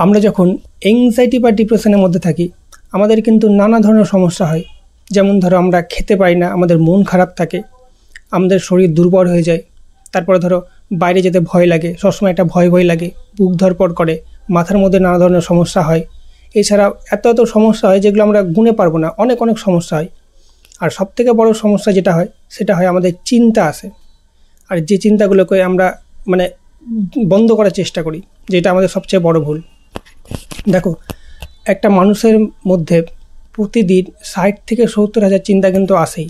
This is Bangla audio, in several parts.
আমরা যখন এংজাইটি বা ডিপ্রেশনের মধ্যে থাকি আমাদের কিন্তু নানা ধরনের সমস্যা হয়। যেমন ধরো আমরা খেতে পারি না, আমাদের মন খারাপ থাকে, আমাদের শরীর দুর্বল হয়ে যায়। তারপরে ধরো বাইরে যেতে ভয় লাগে, সবসময় একটা ভয় ভয় লাগে, বুক ধড়ফড় করে, মাথার মধ্যে নানা ধরনের সমস্যা হয়। এছাড়াও এত এত সমস্যা হয় যেগুলো আমরা গুণে পারবো না, অনেক অনেক সমস্যা হয়। আর সবথেকে বড় সমস্যা যেটা হয় সেটা হয় আমাদের চিন্তা আসে। আর যে চিন্তাগুলোকে আমরা মানে বন্ধ করার চেষ্টা করি, যেটা আমাদের সবচেয়ে বড় ভুল। দেখো, একটা মানুষের মধ্যে প্রতিদিন 60 থেকে 70 হাজার চিন্তা কিন্তু আসেই।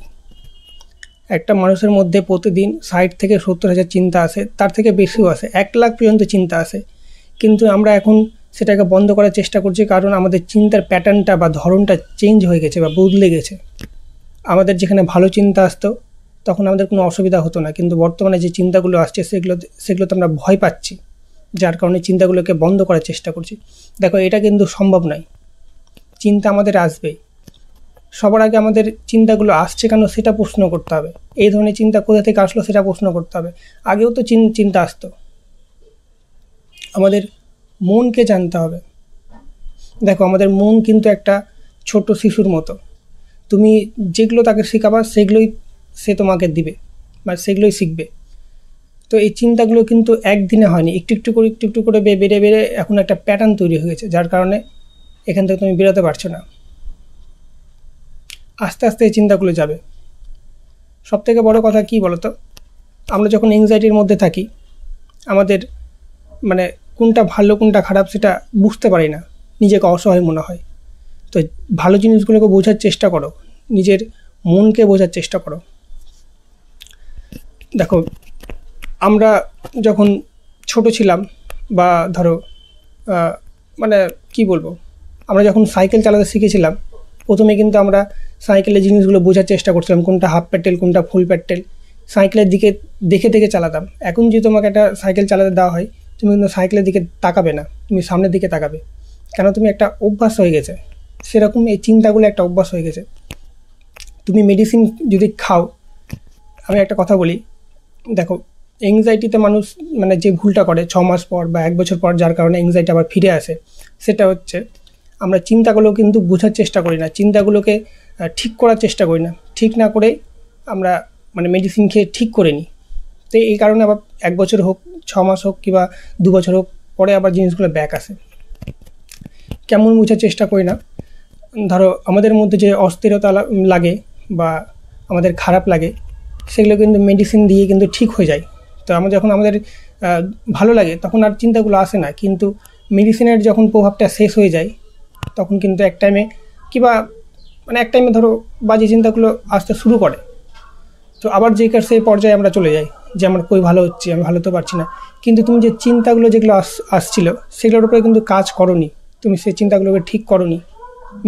একটা মানুষের মধ্যে প্রতিদিন 60 থেকে 70 হাজার চিন্তা আসে, তার থেকে বেশিও আসে, 1 লাখ পর্যন্ত চিন্তা আসে। কিন্তু আমরা এখন সেটাকে বন্ধ করার চেষ্টা করছি, কারণ আমাদের চিন্তার প্যাটার্নটা বা ধরনটা চেঞ্জ হয়ে গেছে বা বদলে গেছে। আমাদের যেখানে ভালো চিন্তা আসতো তখন আমাদের কোনো অসুবিধা হতো না, কিন্তু বর্তমানে যে চিন্তাগুলো আসছে সেগুলোতে আমরা ভয় পাচ্ছি, যার কারণে চিন্তাগুলোকে বন্ধ করার চেষ্টা করছি। দেখো, এটা কিন্তু সম্ভব নয়। চিন্তা আমাদের আসবেই। সবার আগে আমাদের চিন্তাগুলো আসছে কেন সেটা প্রশ্ন করতে হবে। এই ধরনের চিন্তা কোথা থেকে আসলো সেটা প্রশ্ন করতে হবে। আগেও তো চিন্তা আসতো। আমাদের মনকে জানতে হবে। দেখো, আমাদের মন কিন্তু একটা ছোট শিশুর মতো। তুমি যেগুলো তাকে শেখাবা সেগুলোই সে তোমাকে দিবে বা সেগুলোই শিখবে। তো এই চিন্তাগুলো কিন্তু একদিনে হয়নি, একটু একটু করে বেড়ে বেড়ে এখন একটা প্যাটার্ন তৈরি হয়েছে, যার কারণে এখান থেকে তুমি বেরোতে পারছো না। আস্তে আস্তে এই চিন্তাগুলো যাবে। সবথেকে বড় কথা কী বলো তো, আমরা যখন এংজাইটির মধ্যে থাকি আমাদের মানে কোনটা ভালো কোনটা খারাপ সেটা বুঝতে পারি না, নিজেকে অসহায় মনে হয়। তো ভালো জিনিসগুলোকে বোঝার চেষ্টা করো, নিজের মনকে বোঝার চেষ্টা করো। দেখো, আমরা যখন ছোট ছিলাম বা ধরো মানে কি বলবো, আমরা যখন সাইকেল চালাতে শিখেছিলাম প্রথমে কিন্তু আমরা সাইকেলের জিনিসগুলো বোঝার চেষ্টা করছিলাম, কোনটা হাফ প্যাডেল কোনটা ফুল প্যাডেল, সাইকেলের দিকে দেখে দেখে চালাতাম। এখন যদি তোমাকে একটা সাইকেল চালাতে দেওয়া হয় তুমি কিন্তু সাইকেলের দিকে তাকাবে না, তুমি সামনের দিকে তাকাবে, কেন তুমি একটা অভ্যাস হয়ে গেছে। সেরকম এই চিন্তাগুলো একটা অভ্যাস হয়ে গেছে। তুমি মেডিসিন যদি খাও, আমি একটা কথা বলি, দেখো এংজাইটিতে মানুষ মানে যে ভুলটা করে 6 মাস পর বা 1 বছর পর, যার কারণে এংজাইটি আবার ফিরে আসে, সেটা হচ্ছে আমরা চিন্তাগুলো কিন্তু বোঝার চেষ্টা করি না, চিন্তাগুলোকে ঠিক করার চেষ্টা করি না, ঠিক না করে আমরা মানে মেডিসিন খেয়ে ঠিক করে নিই। তো এই কারণে আবার 1 বছর হোক, 6 মাস হোক কিংবা 2 বছর হোক, পরে আবার জিনিসগুলো ব্যাক আসে। কেমন বোঝার চেষ্টা করি না, ধরো আমাদের মধ্যে যে অস্থিরতা লাগে বা আমাদের খারাপ লাগে সেগুলো কিন্তু মেডিসিন দিয়ে কিন্তু ঠিক হয়ে যায়। তো আমরা যখন আমাদের ভালো লাগে তখন আর চিন্তাগুলো আসে না, কিন্তু মেডিসিনের যখন প্রভাবটা শেষ হয়ে যায় তখন কিন্তু এক টাইমে কিংবা মানে এক টাইমে ধরো বাজে চিন্তাগুলো আসতে শুরু করে। তো আবার সেই পর্যায়ে আমরা চলে যাই যে আমার কই ভালো হচ্ছে, আমি ভালো তো পারছি না। কিন্তু তুমি যে চিন্তাগুলো যেগুলো আসছিল সেগুলোর উপরে কিন্তু কাজ করোনি, তুমি সেই চিন্তাগুলোকে ঠিক করোনি।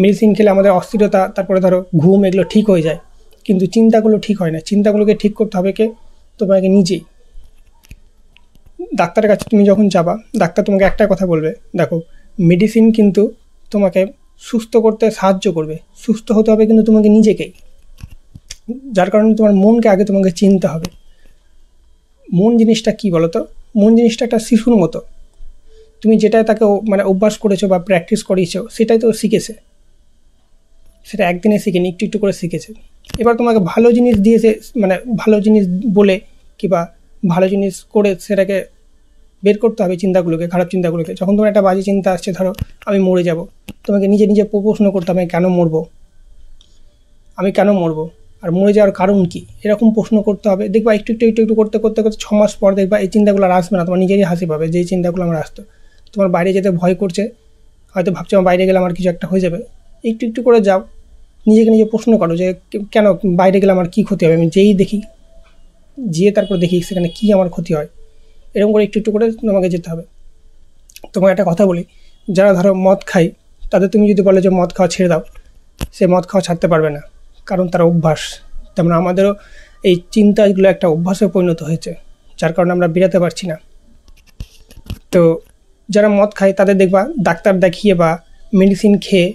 মেডিসিন খেলে আমাদের অস্থিরতা, তারপরে ধরো ঘুম, এগুলো ঠিক হয়ে যায়, কিন্তু চিন্তাগুলো ঠিক হয় না। চিন্তাগুলোকে ঠিক করতে হবে কে? তোমাকে নিজেই। ডাক্তারের কাছে তুমি যখন যাবা, ডাক্তার তোমাকে একটা কথা বলবে, দেখো মেডিসিন কিন্তু তোমাকে সুস্থ করতে সাহায্য করবে, সুস্থ হতে হবে কিন্তু তোমাকে নিজেকেই। যার কারণে তোমার মনকে আগে তোমাকে চিনতে হবে। মন জিনিসটা কি বলো তো? মন জিনিসটা একটা শিশুর মতো। তুমি যেটা তাকে মানে অভ্যাস করেছো বা প্র্যাকটিস করিয়েছো সেটাই তো শিখেছে। সেটা একদিনে শিখেনি, একটু একটু করে শিখেছে। এবার তোমাকে ভালো জিনিস দিয়েছে, মানে ভালো জিনিস বলে কিংবা ভালো জিনিস করে সেটাকে বের করতে হবে চিন্তাগুলোকে, খারাপ চিন্তাগুলোকে। যখন তোমার একটা বাজে চিন্তা আসছে, ধরো আমি মরে যাব, তোমাকে নিজে নিজে প্রশ্ন করতে হবে, কেন মরবো, আমি কেন মরবো, আর মরে যাওয়ার কারণ কি, এরকম প্রশ্ন করতে হবে। দেখবা একটু একটু একটু একটু করতে করতে করতে 6 মাস পর দেখবা এই চিন্তাগুলো আর আসবে না, তোমার নিজেরই হাসি পাবে যেই চিন্তাগুলো আমার আসতো। তোমার বাইরে যেতে ভয় করছে, হয়তো ভাবছো আমার বাইরে গেলে আমার কিছু একটা হয়ে যাবে, একটু একটু করে যাও, নিজেকে নিজে প্রশ্ন করো যে কেন বাইরে গেলে আমার কী ক্ষতি হবে। আমি যেই দেখি, যেয়ে তারপর দেখি সেখানে কী আমার ক্ষতি হয়। এরকম করে একটু একটু করে তোমাকে যেতে হবে। তোমাকে একটা কথা বলি, যারা ধরো মদ খায় তাদের তুমি যদি বলো যে মদ খাওয়া ছেড়ে দাও, সে মদ খাওয়া ছাড়তে পারবে না, কারণ তার অভ্যাস। তেমন আমাদেরও এই চিন্তাগুলো একটা অভ্যাসে পরিণত হয়েছে, যার কারণে আমরা বেরোতে পারছি না। তো যারা মদ খায় তাদের দেখবা ডাক্তার দেখিয়ে বা মেডিসিন খেয়ে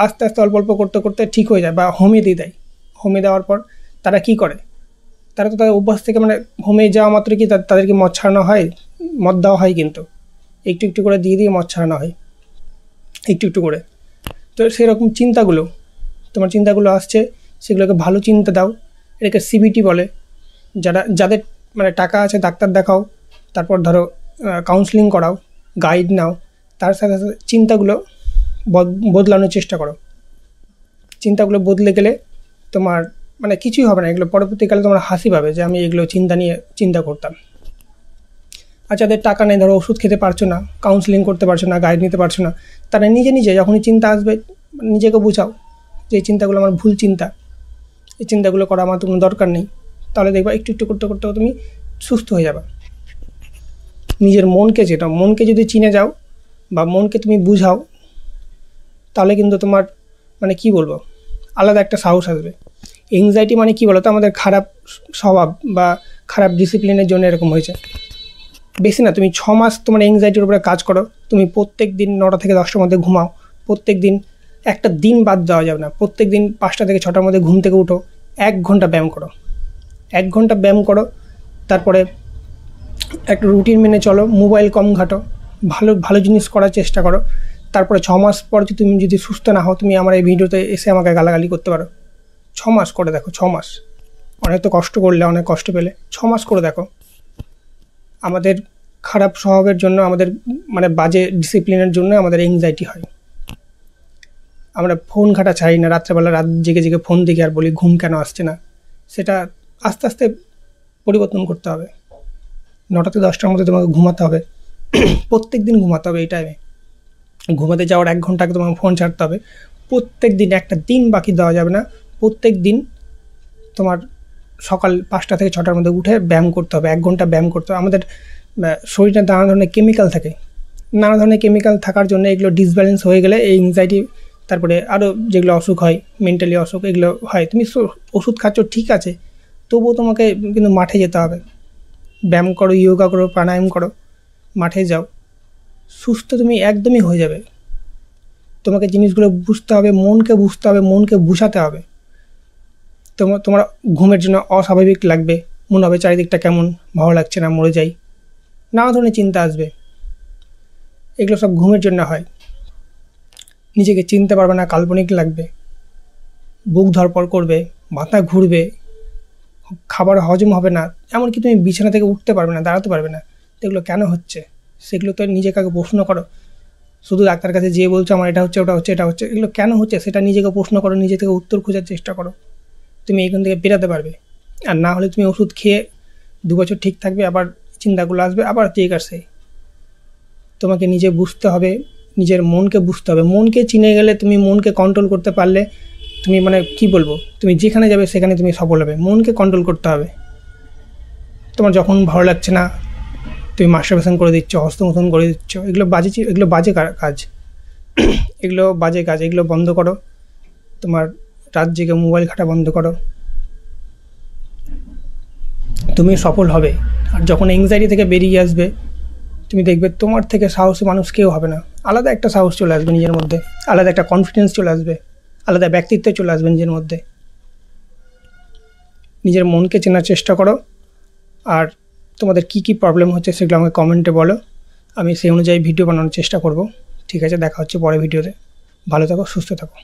আস্তে আস্তে অল্প অল্প করতে করতে ঠিক হয়ে যায়, বা হোমে দিয়ে দেয়। হোমে দেওয়ার পর তারা কি করে, তারা তো তাদের অভ্যাস থেকে মানে হোমে যাওয়া মাত্র কি তাদেরকে মদ ছাড়ানো হয়, মদ দেওয়া হয়, কিন্তু একটু একটু করে দিয়ে দিয়ে মদ ছাড়ানো হয়। একটু একটু করে। তো সেরকম চিন্তাগুলো, তোমার চিন্তাগুলো আসছে, সেগুলোকে ভালো চিন্তা দাও। এটাকে সিবিটি বলে। যাদের মানে টাকা আছে ডাক্তার দেখাও, তারপর ধরো কাউন্সেলিং করাও, গাইড নাও, তার সাথে সাথে চিন্তাগুলো বদলানোর চেষ্টা করো। চিন্তাগুলো বদলে গেলে তোমার মানে কিছুই হবে না। এগুলো পরবর্তীকালে তোমার হাসি পাবে যে আমি এগুলো চিন্তা করতাম। আর যাদের টাকা নেই, ধরো ওষুধ খেতে পারছো না, কাউন্সেলিং করতে পারছো না, গাইড নিতে পারছো না, তারা নিজে যখনই চিন্তা আসবে নিজেকে বোঝাও যে এই চিন্তাগুলো আমার ভুল চিন্তা, এই চিন্তাগুলো করা আমার তো কোনো দরকার নেই। তাহলে দেখবা একটু একটু করতে করতে তুমি সুস্থ হয়ে যাবে। নিজের মনকে যদি চিনে যাও বা মনকে তুমি বুঝাও, তাহলে কিন্তু তোমার মানে কি বলবো, আলাদা একটা সাহস আসবে। এংজাইটি মানে কি বলো তো, আমাদের খারাপ স্বভাব বা খারাপ ডিসিপ্লিনের জন্য এরকম হয়েছে। বেশি না, তুমি 6 মাস তোমার এংজাইটির উপরে কাজ করো। তুমি প্রত্যেক দিন 9টা থেকে 10টার মধ্যে ঘুমাও। প্রত্যেক দিন একটা দিন বাদ দেওয়া যাবে না। প্রত্যেক দিন 5টা থেকে 6টার মধ্যে ঘুম থেকে উঠো, 1 ঘন্টা ব্যায়াম করো। 1 ঘন্টা ব্যায়াম করো, তারপরে একটা রুটিন মেনে চলো, মোবাইল কম ঘাটো, ভালো জিনিস করার চেষ্টা করো। তারপরে 6 মাস পর তুমি যদি সুস্থ না হও, তুমি আমার এই ভিডিওতে এসে আমাকে গালাগালি করতে পারো। 6 মাস করে দেখো, 6 মাস। অনেক তো কষ্ট করলে, অনেক কষ্ট পেলে 6 মাস করে দেখো। আমাদের খারাপ স্বভাবের জন্য, আমাদের মানে বাজে ডিসিপ্লিনের জন্য আমাদের এংজাইটি হয়। আমরা ফোন ঘাটা চাই না, রাত্রেবেলা রাত জেগে ফোন দেখি আর বলি ঘুম কেন আসছে না। সেটা আস্তে আস্তে পরিবর্তন করতে হবে। 9টা থেকে 10টার মধ্যে তোমাকে ঘুমাতে হবে, প্রত্যেক দিন ঘুমাতে হবে এই টাইমে। ঘুমাতে যাওয়ার 1 ঘন্টা আগে তোমাকে ফোন ছাড়তে হবে। প্রত্যেক দিন, একটা দিন বাকি দেওয়া যাবে না। প্রত্যেক দিন তোমার সকাল 5টা থেকে 6টার মধ্যে উঠে ব্যায়াম করতে হবে, 1 ঘন্টা ব্যায়াম করতে হবে। আমাদের শরীরে নানা ধরনের কেমিক্যাল থাকে, নানা ধরনের কেমিক্যাল থাকার জন্য এগুলো ডিসব্যালেন্স হয়ে গেলে এই এংজাইটি, তারপরে আরও যেগুলো অসুখ হয়, মেন্টালি অসুখ, এগুলো হয়। তুমি ওষুধ খাচ্ছ ঠিক আছে, তবুও তোমাকে কিন্তু মাঠে যেতে হবে। ব্যায়াম করো, যোগা করো, প্রাণায়াম করো, মাঠে যাও, সুস্থ তুমি একদমই হয়ে যাবে। তোমাকে জিনিসগুলো বুঝতে হবে, মনকে বুঝতে হবে, মনকে বুঝাতে হবে। তোমার ঘুমের জন্য অস্বাভাবিক লাগবে, মনে হবে চারিদিকটা কেমন, ভালো লাগছে না, মরে যাই, নানা ধরনের চিন্তা আসবে। এগুলো সব ঘুমের জন্য হয়। নিজেকে চিনতে পারবে না, কাল্পনিক লাগবে, বুক ধড়ফড় করবে, মাথা ঘুরবে, খাবার হজম হবে না, এমনকি তুমি বিছানা থেকে উঠতে পারবে না, দাঁড়াতে পারবে না। এগুলো কেন হচ্ছে? সেগুলো তো নিজেকে আগে প্রশ্ন করো। শুধু ডাক্তার কাছে যেয়ে বলছো আমার এটা হচ্ছে, ওটা হচ্ছে, এটা হচ্ছে, এগুলো কেন হচ্ছে সেটা নিজেকে প্রশ্ন করো, নিজে থেকে উত্তর খোঁজার চেষ্টা করো। তুমি এখান থেকে বেরাতে পারবে। আর না হলে তুমি ওষুধ খেয়ে 2 বছর ঠিক থাকবে, আবার চিন্তাগুলো আসবে, আবার ঠিক আছে। তোমাকে নিজে বুঝতে হবে, নিজের মনকে বুঝতে হবে। মনকে চিনে গেলে, তুমি মনকে কন্ট্রোল করতে পারলে, তুমি মানে কি বলবো, তুমি যেখানে যাবে সেখানে তুমি সফল হবে। মনকে কন্ট্রোল করতে হবে। তোমার যখন ভালো লাগছে না, তুমি মাস্টারবেশন করে দিচ্ছ, হস্তমোধন করে দিচ্ছ, এগুলো বাজে কাজ। এগুলো বাজে কাজ, এগুলো বন্ধ করো। তোমার রাত জেগে মোবাইল ঘাটা বন্ধ করো, তুমি সফল হবে। আর যখন এংজাইটি থেকে বেরিয়ে আসবে, তুমি দেখবে তোমার থেকে সাহসী মানুষ কেউ হবে না। আলাদা একটা সাহস চলে আসবে নিজের মধ্যে, আলাদা একটা কনফিডেন্স চলে আসবে, আলাদা ব্যক্তিত্ব চলে আসবে নিজের মধ্যে। নিজের মনকে চেনার চেষ্টা করো। আর তোমাদের কি প্রবলেম হচ্ছে সেগুলো আমাকে কমেন্টে বলো, আমি সেই অনুযায়ী ভিডিও বানানোর চেষ্টা করব। ঠিক আছে, দেখা হচ্ছে পরের ভিডিওতে। ভালো থাকো, সুস্থ থাকো।